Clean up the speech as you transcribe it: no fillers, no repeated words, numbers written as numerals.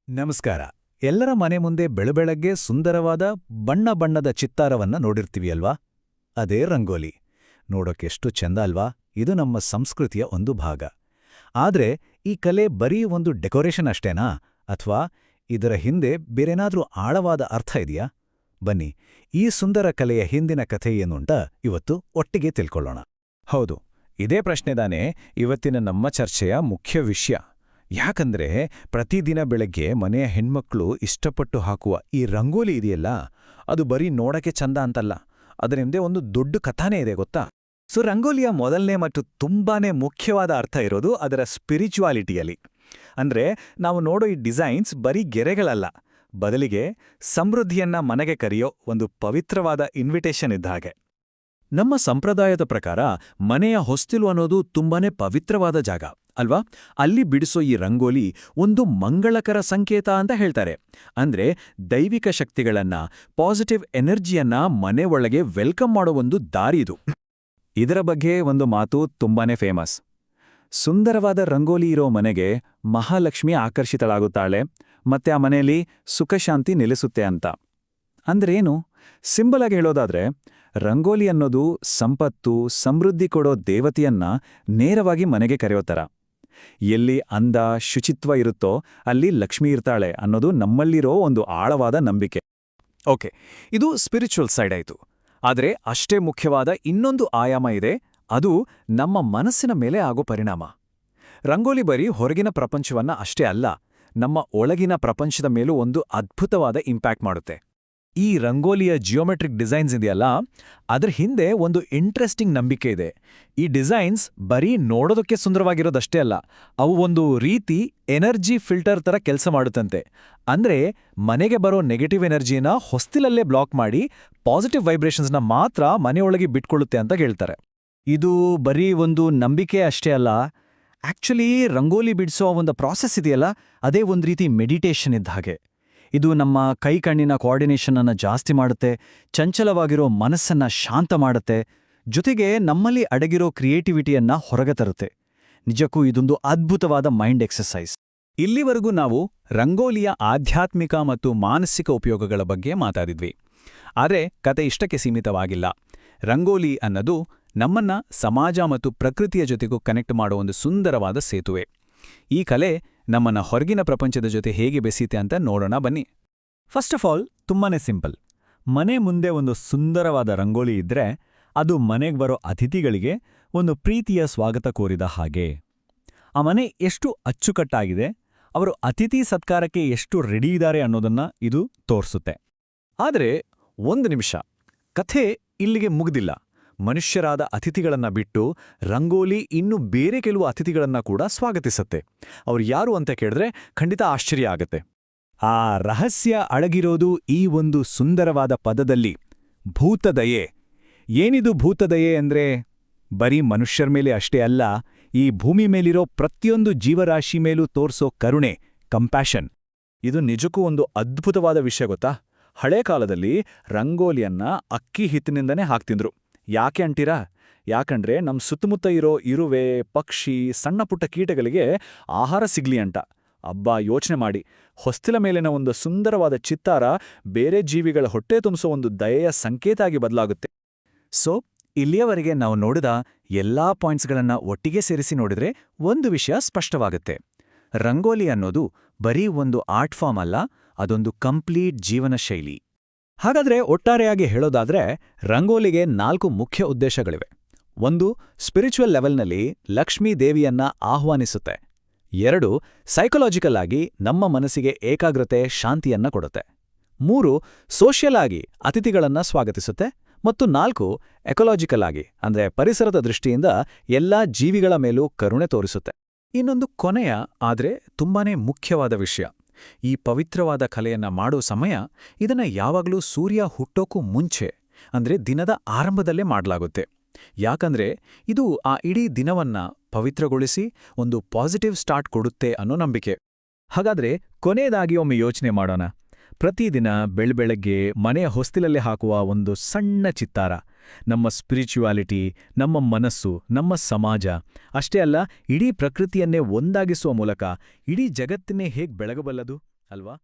ನಮಸ್ಕಾರ. ಎಲ್ಲರ ಮನೆ ಮುಂದೆ ಬೆಳಬೆಳಗ್ಗೆ ಸುಂದರವಾದ ಬಣ್ಣ ಬಣ್ಣದ ಚಿತ್ತಾರವನ್ನ ನೋಡಿರ್ತೀವಿ ಅಲ್ವಾ? ಅದೇ ರಂಗೋಲಿ. ನೋಡೋಕೆಷ್ಟು ಚೆಂದ ಅಲ್ವಾ? ಇದು ನಮ್ಮ ಸಂಸ್ಕೃತಿಯ ಒಂದು ಭಾಗ. ಆದ್ರೆ ಈ ಕಲೆ ಬರೀ ಒಂದು ಡೆಕೋರೇಷನ್ ಅಷ್ಟೇನಾ? ಅಥವಾ ಇದರ ಹಿಂದೆ ಬೇರೇನಾದ್ರೂ ಆಳವಾದ ಅರ್ಥ ಇದೆಯಾ? ಬನ್ನಿ, ಈ ಸುಂದರ ಕಲೆಯ ಹಿಂದಿನ ಕಥೆ ಏನುಂಟ ಇವತ್ತು ಒಟ್ಟಿಗೆ ತಿಳ್ಕೊಳ್ಳೋಣ. ಹೌದು, ಇದೇ ಪ್ರಶ್ನೆದಾನೇ ಇವತ್ತಿನ ನಮ್ಮ ಚರ್ಚೆಯ ಮುಖ್ಯ ವಿಷಯ. ಯಾಕಂದ್ರೆ ಪ್ರತಿದಿನ ಬೆಳಗ್ಗೆ ಮನೆಯ ಹೆಣ್ಮಕ್ಳು ಇಷ್ಟಪಟ್ಟು ಹಾಕುವ ಈ ರಂಗೋಲಿ ಇದೆಯಲ್ಲ, ಅದು ಬರೀ ನೋಡಕ್ಕೆ ಚಂದ ಅಂತಲ್ಲ, ಅದರ ಹಿಂದೆ ಒಂದು ದೊಡ್ಡ ಕಥಾನೇ ಇದೆ ಗೊತ್ತಾ? ರಂಗೋಲಿಯ ಮೊದಲನೇ ಮತ್ತು ತುಂಬಾನೇ ಮುಖ್ಯವಾದ ಅರ್ಥ ಇರೋದು ಅದರ ಸ್ಪಿರಿಚುವಾಲಿಟಿಯಲ್ಲಿ. ಅಂದ್ರೆ ನಾವು ನೋಡೋ ಈ ಡಿಸೈನ್ಸ್ ಬರೀ ಗೆರೆಗಳಲ್ಲ, ಬದಲಿಗೆ ಸಮೃದ್ಧಿಯನ್ನ ಮನೆಗೆ ಕರೆಯೋ ಒಂದು ಪವಿತ್ರವಾದ ಇನ್ವಿಟೇಷನ್ ಇದ್ದ ಹಾಗೆ. ನಮ್ಮ ಸಂಪ್ರದಾಯದ ಪ್ರಕಾರ ಮನೆಯ ಹೊಸ್ತಿಲು ಅನ್ನೋದು ತುಂಬಾನೇ ಪವಿತ್ರವಾದ ಜಾಗ ಅಲ್ವಾ? ಅಲ್ಲಿ ಬಿಡಿಸೋ ಈ ರಂಗೋಲಿ ಒಂದು ಮಂಗಳಕರ ಸಂಕೇತ ಅಂತ ಹೇಳ್ತಾರೆ. ಅಂದ್ರೆ ದೈವಿಕ ಶಕ್ತಿಗಳನ್ನ, ಪಾಸಿಟಿವ್ ಎನರ್ಜಿಯನ್ನ ಮನೆ ಒಳಗೆ ವೆಲ್ಕಮ್ ಮಾಡೋ ಒಂದು ದಾರಿ ಇದು. ಇದರ ಬಗ್ಗೆ ಒಂದು ಮಾತು ತುಂಬಾನೇ ಫೇಮಸ್. ಸುಂದರವಾದ ರಂಗೋಲಿ ಇರೋ ಮನೆಗೆ ಮಹಾಲಕ್ಷ್ಮಿ ಆಕರ್ಷಿತಳಾಗುತ್ತಾಳೆ, ಮತ್ತೆ ಆ ಮನೆಯಲ್ಲಿ ಸುಖಶಾಂತಿ ನೆಲೆಸುತ್ತೆ ಅಂತ. ಅಂದ್ರೇನು? ಸಿಂಬಲ್ ಆಗಿ ಹೇಳೋದಾದ್ರೆ, ರಂಗೋಲಿ ಅನ್ನೋದು ಸಂಪತ್ತು, ಸಮೃದ್ಧಿ ಕೊಡೋ ದೇವತೆಯನ್ನ ನೇರವಾಗಿ ಮನೆಗೆ ಕರೆಯೋತರ. ಎಲ್ಲಿ ಅಂದ, ಶುಚಿತ್ವ ಇರುತ್ತೋ ಅಲ್ಲಿ ಲಕ್ಷ್ಮಿ ಇರ್ತಾಳೆ ಅನ್ನೋದು ನಮ್ಮಲ್ಲಿರೋ ಒಂದು ಆಳವಾದ ನಂಬಿಕೆ. ಓಕೆ, ಇದು ಸ್ಪಿರಿಚುವಲ್ ಸೈಡ್ ಆಯಿತು. ಆದರೆ ಅಷ್ಟೇ ಮುಖ್ಯವಾದ ಇನ್ನೊಂದು ಆಯಾಮ ಇದೆ, ಅದು ನಮ್ಮ ಮನಸ್ಸಿನ ಮೇಲೆ ಆಗೋ ಪರಿಣಾಮ. ರಂಗೋಲಿ ಬರೀ ಹೊರಗಿನ ಪ್ರಪಂಚವನ್ನ ಅಷ್ಟೇ ಅಲ್ಲ, ನಮ್ಮ ಒಳಗಿನ ಪ್ರಪಂಚದ ಮೇಲೂ ಒಂದು ಅದ್ಭುತವಾದ ಇಂಪ್ಯಾಕ್ಟ್ ಮಾಡುತ್ತೆ. ಈ ರಂಗೋಲಿಯ ಜಿಯೋಮೆಟ್ರಿಕ್ ಡಿಸೈನ್ಸ್ ಇದೆಯಲ್ಲ, ಅದ್ರ ಹಿಂದೆ ಒಂದು ಇಂಟ್ರೆಸ್ಟಿಂಗ್ ನಂಬಿಕೆ ಇದೆ. ಈ ಡಿಸೈನ್ಸ್ ಬರೀ ನೋಡೋದಕ್ಕೆ ಸುಂದರವಾಗಿರೋದಷ್ಟೇ ಅಲ್ಲ, ಅವು ಒಂದು ರೀತಿ ಎನರ್ಜಿ ಫಿಲ್ಟರ್ ತರ ಕೆಲಸ ಮಾಡುತ್ತಂತೆ. ಅಂದ್ರೆ ಮನೆಗೆ ಬರೋ ನೆಗೆಟಿವ್ ಎನರ್ಜಿನ ಹೊಸ್ತಿಲಲ್ಲೇ ಬ್ಲಾಕ್ ಮಾಡಿ ಪಾಸಿಟಿವ್ ವೈಬ್ರೇಷನ್ಸ್ನ ಮಾತ್ರ ಮನೆಯೊಳಗೆ ಬಿಟ್ಕೊಳ್ಳುತ್ತೆ ಅಂತ ಹೇಳ್ತಾರೆ. ಇದು ಬರೀ ಒಂದು ನಂಬಿಕೆ ಅಷ್ಟೇ ಅಲ್ಲ, ಆಕ್ಚುಲಿ ರಂಗೋಲಿ ಬಿಡಿಸೋ ಒಂದು ಪ್ರಾಸೆಸ್ ಇದೆಯಲ್ಲ, ಅದೇ ಒಂದು ರೀತಿ ಮೆಡಿಟೇಷನ್ ಇದ್ದ ಹಾಗೆ. ಇದು ನಮ್ಮ ಕೈಕಣ್ಣಿನ ಕೋಆರ್ಡಿನೇಷನ್ ಅನ್ನು ಜಾಸ್ತಿ ಮಾಡುತ್ತೆ, ಚಂಚಲವಾಗಿರೋ ಮನಸ್ಸನ್ನ ಶಾಂತ ಮಾಡುತ್ತೆ, ಜೊತೆಗೆ ನಮ್ಮಲ್ಲಿ ಅಡಗಿರೋ ಕ್ರಿಯೇಟಿವಿಟಿಯನ್ನ ಹೊರಗೆ ತರುತ್ತೆ. ನಿಜಕ್ಕೂ ಇದೊಂದು ಅದ್ಭುತವಾದ ಮೈಂಡ್ ಎಕ್ಸರ್ಸೈಸ್. ಇಲ್ಲಿವರೆಗೂ ನಾವು ರಂಗೋಲಿಯ ಆಧ್ಯಾತ್ಮಿಕ ಮತ್ತು ಮಾನಸಿಕ ಉಪಯೋಗಗಳ ಬಗ್ಗೆ ಮಾತಾಡಿದ್ವಿ. ಆದರೆ ಕತೆ ಇಷ್ಟಕ್ಕೆ ಸೀಮಿತವಾಗಿಲ್ಲ. ರಂಗೋಲಿ ಅನ್ನೋದು ನಮ್ಮನ್ನ ಸಮಾಜ ಮತ್ತು ಪ್ರಕೃತಿಯ ಜೊತೆಗೂ ಕನೆಕ್ಟ್ ಮಾಡೋ ಒಂದು ಸುಂದರವಾದ ಸೇತುವೆ. ಈ ಕಲೆ ನಮ್ಮನ್ನ ಹೊರಗಿನ ಪ್ರಪಂಚದ ಜೊತೆ ಹೇಗೆ ಬೆಸೀತೆ ಅಂತ ನೋಡೋಣ ಬನ್ನಿ. ಫಸ್ಟ್ ಆಫ್ ಆಲ್ ತುಂಬಾನೇ ಸಿಂಪಲ್. ಮನೆ ಮುಂದೆ ಒಂದು ಸುಂದರವಾದ ರಂಗೋಲಿ ಇದ್ರೆ ಅದು ಮನೆಗೆ ಬರೋ ಅತಿಥಿಗಳಿಗೆ ಒಂದು ಪ್ರೀತಿಯ ಸ್ವಾಗತ ಕೋರಿದ ಹಾಗೆ. ಆ ಮನೆ ಎಷ್ಟು ಅಚ್ಚುಕಟ್ಟಾಗಿದೆ, ಅವರು ಅತಿಥಿ ಸತ್ಕಾರಕ್ಕೆ ಎಷ್ಟು ರೆಡಿ ಇದ್ದಾರೆ ಅನ್ನೋದನ್ನ ಇದು ತೋರಿಸುತ್ತೆ. ಆದರೆ ಒಂದು ನಿಮಿಷ, ಕಥೆ ಇಲ್ಲಿಗೆ ಮುಗ್ದಿಲ್ಲ. ಮನುಷ್ಯರಾದ ಅತಿಥಿಗಳನ್ನ ಬಿಟ್ಟು ರಂಗೋಲಿ ಇನ್ನು ಬೇರೆ ಕೆಲವು ಅತಿಥಿಗಳನ್ನ ಕೂಡ ಸ್ವಾಗತಿಸುತ್ತೆ. ಅವ್ರು ಯಾರು ಅಂತ ಕೇಳಿದ್ರೆ ಖಂಡಿತ ಆಶ್ಚರ್ಯ ಆಗತ್ತೆ. ಆ ರಹಸ್ಯ ಅಡಗಿರೋದು ಈ ಒಂದು ಸುಂದರವಾದ ಪದದಲ್ಲಿ, ಭೂತದಯೆ. ಏನಿದು ಭೂತದಯೆ ಅಂದ್ರೆ? ಬರೀ ಮನುಷ್ಯರ ಮೇಲೆ ಅಷ್ಟೇ ಅಲ್ಲ, ಈ ಭೂಮಿ ಮೇಲಿರೋ ಪ್ರತಿಯೊಂದು ಜೀವರಾಶಿ ಮೇಲೂ ತೋರ್ಸೋ ಕರುಣೆ, ಕಂಪ್ಯಾಷನ್. ಇದು ನಿಜಕ್ಕೂ ಒಂದು ಅದ್ಭುತವಾದ ವಿಷಯ ಗೊತ್ತಾ? ಹಳೇ ಕಾಲದಲ್ಲಿ ರಂಗೋಲಿಯನ್ನ ಅಕ್ಕಿ ಹಿಟ್ಟಿನಿಂದನೇ ಹಾಕ್ತಿದ್ರು. ಯಾಕೆ ಅಂತೀರಾ? ಯಾಕಂದ್ರೆ ನಮ್ಮ ಸುತ್ತಮುತ್ತ ಇರೋ ಇರುವೆ, ಪಕ್ಷಿ, ಸಣ್ಣ ಪುಟ್ಟ ಕೀಟಗಳಿಗೆ ಆಹಾರ ಸಿಗ್ಲಿ ಅಂತ. ಅಬ್ಬಾ, ಯೋಚನೆ ಮಾಡಿ, ಹೊಸ್ತಿಲ ಮೇಲಿನ ಒಂದು ಸುಂದರವಾದ ಚಿತ್ತಾರ ಬೇರೆ ಜೀವಿಗಳ ಹೊಟ್ಟೆ ತುಂಬಿಸೋ ಒಂದು ದಯೆಯ ಸಂಕೇತ ಆಗಿ ಬದಲಾಗುತ್ತೆ. ಸೊ ಇಲ್ಲಿಯವರೆಗೆ ನಾವು ನೋಡಿದ ಎಲ್ಲಾ ಪಾಯಿಂಟ್ಸ್ಗಳನ್ನ ಒಟ್ಟಿಗೆ ಸೇರಿಸಿ ನೋಡಿದ್ರೆ ಒಂದು ವಿಷಯ ಸ್ಪಷ್ಟವಾಗುತ್ತೆ. ರಂಗೋಲಿ ಅನ್ನೋದು ಬರೀ ಒಂದು ಆರ್ಟ್ ಫಾರ್ಮ್ ಅಲ್ಲ, ಅದೊಂದು ಕಂಪ್ಲೀಟ್ ಜೀವನ ಶೈಲಿ. ಹಾಗಾದ್ರೆ ಒಟ್ಟಾರೆಯಾಗಿ ಹೇಳೋದಾದ್ರೆ ರಂಗೋಲಿಗೆ 4 ಮುಖ್ಯ ಉದ್ದೇಶಗಳಿವೆ. 1, ಸ್ಪಿರಿಚುವಲ್ ಲೆವೆಲ್ನಲ್ಲಿ ಲಕ್ಷ್ಮೀ ದೇವಿಯನ್ನ ಆಹ್ವಾನಿಸುತ್ತೆ. 2, ಸೈಕಲಾಜಿಕಲ್ ಆಗಿ ನಮ್ಮ ಮನಸ್ಸಿಗೆ ಏಕಾಗ್ರತೆ, ಶಾಂತಿಯನ್ನ ಕೊಡುತ್ತೆ. 3, ಸೋಷಿಯಲ್ ಆಗಿ ಅತಿಥಿಗಳನ್ನ ಸ್ವಾಗತಿಸುತ್ತೆ. ಮತ್ತು 4, ಎಕೊಲಾಜಿಕಲ್ ಆಗಿ ಅಂದ್ರೆ ಪರಿಸರದ ದೃಷ್ಟಿಯಿಂದ ಎಲ್ಲಾ ಜೀವಿಗಳ ಮೇಲೂ ಕರುಣೆ ತೋರಿಸುತ್ತೆ. ಇನ್ನೊಂದು ಕೊನೆಯ ಆದ್ರೆ ತುಂಬಾನೇ ಮುಖ್ಯವಾದ ವಿಷಯ, ಈ ಪವಿತ್ರವಾದ ಕಲೆಯನ್ನ ಮಾಡೋ ಸಮಯ ಇದನ್ನ ಯಾವಾಗಲೂ ಸೂರ್ಯ ಹುಟ್ಟೋಕ್ಕೂ ಮುಂಚೆ ಅಂದ್ರೆ ದಿನದ ಆರಂಭದಲ್ಲೇ ಮಾಡಲಾಗುತ್ತೆ. ಯಾಕಂದ್ರೆ ಇದು ಆ ಇಡೀ ದಿನವನ್ನ ಪವಿತ್ರಗೊಳಿಸಿ ಒಂದು ಪಾಸಿಟಿವ್ ಸ್ಟಾರ್ಟ್ ಕೊಡುತ್ತೆ ಅನ್ನೋ ನಂಬಿಕೆ. ಹಾಗಾದ್ರೆ ಕೊನೆಯದಾಗಿ ಒಮ್ಮೆ ಯೋಚನೆ ಮಾಡೋಣ. ಪ್ರತಿದಿನ ಬೆಳಬೆಳಗ್ಗೆ ಮನೆಯ ಹೊಸ್ತಿಲಲ್ಲಿ ಹಾಕುವ ಒಂದು ಸಣ್ಣ ಚಿತ್ತಾರ ನಮ್ಮ ಸ್ಪಿರಿಚುವಾಲಿಟಿ, ನಮ್ಮ ಮನಸ್ಸು, ನಮ್ಮ ಸಮಾಜ, ಅಷ್ಟೇ ಅಲ್ಲ ಇಡೀ ಪ್ರಕೃತಿಯನ್ನೇ ಒಂದಾಗಿಸುವ ಮೂಲಕ ಇಡೀ ಜಗತ್ತನ್ನೇ ಹೇಗೆ ಬೆಳಗಬಲ್ಲದು? ಅಲ್ವಾ?